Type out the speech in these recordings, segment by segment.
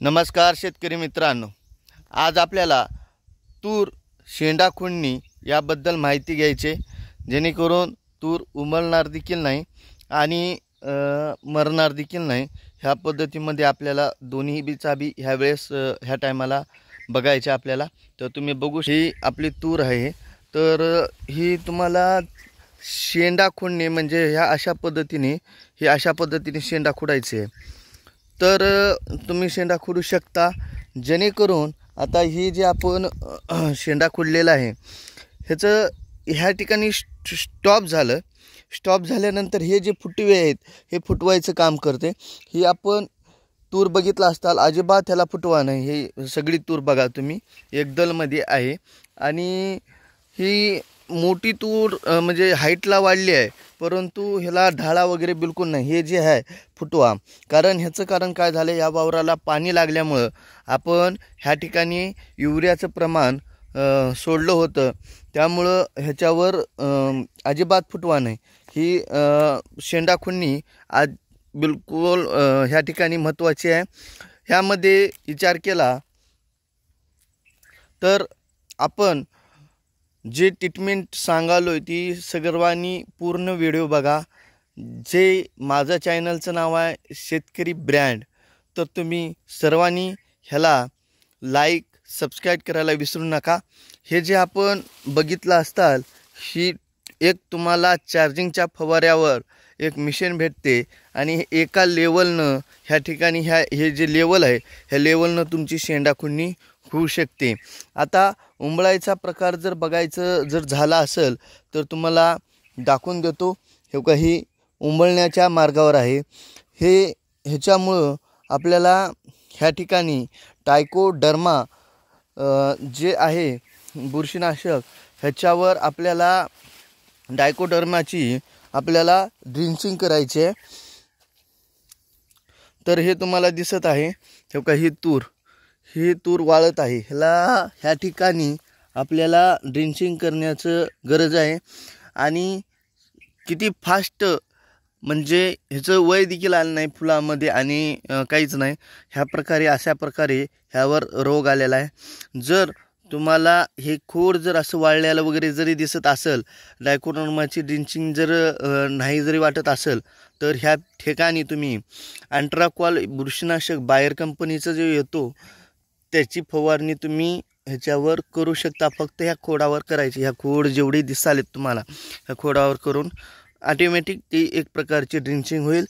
नमस्कार शेतकरी मित्रांनो, आज आपल्याला तूर शेंडा खुडणी याबद्दल माहिती घ्यायची, जेणेकरून तूर उमलणार देखील नाही आणि मरणार देखील नाही। ह्या पद्धतीमध्ये आपल्याला दोन्ही बी ह्या वेळेस ह्या टायमाला बघायचे आपल्याला। तर तुम्ही बघू, ही आपली तूर आहे, तर ही तुम्हाला शेंडा खुडणे म्हणजे ह्या अशा पद्धतीने शेंडा खुडायचे आहे। तर तुम्ही शेंडा खुडू शकता, जेणेकरून आता ही जे आपण शेंडा खुडलेला आहे ह्याचं ह्या ठिकाणी स्टॉप झाल्यानंतर हे जे फुटवे आहेत हे फुटवायचं काम करते। ही आपण तूर बघितला असताल, अजिबात ह्याला फुटवा नाही। हे सगळी तूर बघा तुम्ही एकदलमध्ये आहे आणि ही मोठी तूर म्हणजे हाईटला वाढली आहे, परंतु ह्याला ढाळा वगैरे बिलकुल नाही। हे जे आहे फुटवा, कारण ह्याचं कारण काय झालं, या वावराला पाणी लागल्यामुळं आपण ह्या ठिकाणी युरियाचं प्रमाण सोडलं होतं, त्यामुळं ह्याच्यावर अजिबात फुटवा नाही। ही शेंडा खुडणी आज बिलकुल ह्या ठिकाणी महत्त्वाची आहे। ह्यामध्ये विचार केला तर आपण जे ट्रीटमेंट सांगालोय ती सर्वांनी पूर्ण व्हिडिओ बघा। जे माझं चॅनलचं नाव आहे शेतकरी ब्रँड, तर तुम्ही सर्वांनी ह्याला लाईक सबस्क्राईब करायला विसरू नका। हे जे आपण बघितलं असताल, ही एक तुम्हाला चार्जिंगच्या फवाऱ्यावर एक मिशन भेटते आणि एका लेवलनं ह्या ठिकाणी हे जे लेवल आहे ह्या लेवलनं तुमची शेंडा खुडणी होऊ शकते। आता उंबळायचा प्रकार जर बघायचं जर झाला असेल तर तुम्हाला दाखवून देतो। हे काही उंबळण्याच्या मार्गावर आहे। ह्याच्यामुळं आपल्याला ह्या ठिकाणी ट्रायकोडर्मा जे आहे बुरशीनाशक, ह्याच्यावर आपल्याला ट्रायकोडर्माची आपल्याला ड्रिंचिंग करायची आहे। तर हे तुम्हाला दिसत आहे, हे काही ही तूर वाळत आहे, ह्या ठिकाणी आपल्याला ड्रिंचिंग करण्याचं गरज आहे। आणि किती फास्ट म्हणजे ह्याचं वय देखील आलं नाही फुलामध्ये आणि काहीच नाही, अशा प्रकारे ह्यावर रोग आलेला आहे। जर तुम्हाला हे खोड जर असं वाळलेलं वगैरे जरी दिसत असेल, ट्रायकोडर्माची ड्रिंचिंग जर नाही जरी वाटत असेल, तर ह्या ठिकाणी तुम्ही अँट्राक्वाल बुरशीनाशक बायर कंपनीचं जे येतो त्याची फवारणी तुम्ही ह्याच्यावर करू शकता। फक्त ह्या खोडावर करायची, ह्या खोड जेवढी दिसालेत तुम्हाला ह्या खोडावर करून ऑटोमॅटिक ती एक प्रकारची ड्रिंचिंग होईल।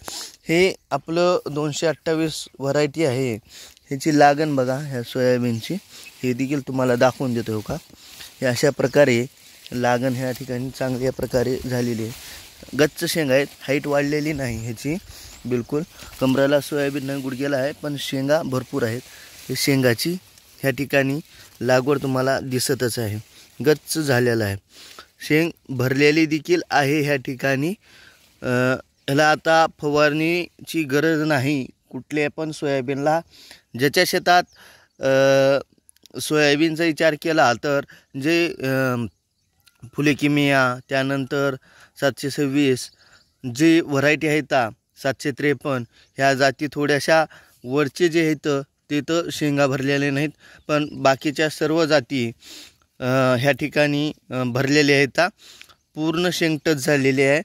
हे आपलं 228 व्हरायटी आहे। ह्याची लागण बघा, ह्या सोयाबीनची हे देखील तुम्हाला दाखवून देतो का। हे अशा प्रकारे लागण ह्या ठिकाणी चांगल्या प्रकारे झालेली आहे। गच्च शेंगा आहेत, हाईट वाढलेली नाही ह्याची बिलकुल। कमराला सोयाबीन नाही, गुडघ्याला आहे, पण शेंगा भरपूर आहेत। हे शेंगाची ह्या ठिकाणी लागवड तुम्हाला दिसतच आहे, गच्च झालेला आहे। शेंग भरलेली देखील आहे ह्या ठिकाणी। ह्याला आता फवारणीची गरज नाही कुठल्या पण सोयाबीनला। ज्याच्या शेतात सोयाबीनचा विचार केला तर जे फुलेकिमिया, त्यानंतर 726 जे व्हरायटी आहेत 753, ह्या जाती थोड्याशा वरचे जे आहेत ते तर शेंगा भरलेले नाहीत, पण बाकीच्या सर्व जाती ह्या ठिकाणी भरलेले आहेत। पूर्ण शेंग टच झालेले आहे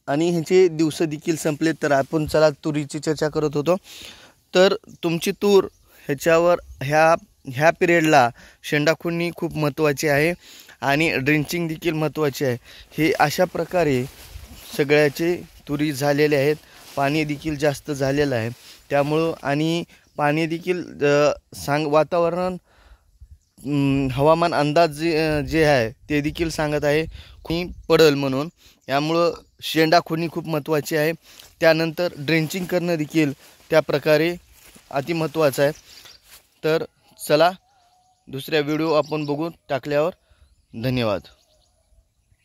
आणि ह्याचे दिवस देखील संपले। तर आपण चला तुरीची चर्चा करत होतो, तर तुमची तूर ह्याच्यावर ह्या पिरियडला शेंडा खुडणी खूप महत्त्वाची आहे आणि ड्रिंचिंग देखील महत्त्वाची आहे। हे अशा प्रकारे सगळ्याचे तुरी झालेले आहेत, पाणी देखील जास्त झालेलं आहे त्यामुळं, आणि पाणी देखील वातावरण हवामान अंदाज जे आहे ते देखील सांगत आहे की पडेल म्हणून। यामुळं शेंडा खुडणी खूप महत्त्वाची आहे। त्यानंतर ड्रिंचिंग करणं देखील त्या प्रकारे अतिमहत्त्वाचं आहे। तर चला दुसऱ्या व्हिडिओ आपण बघू टाकल्यावर। धन्यवाद।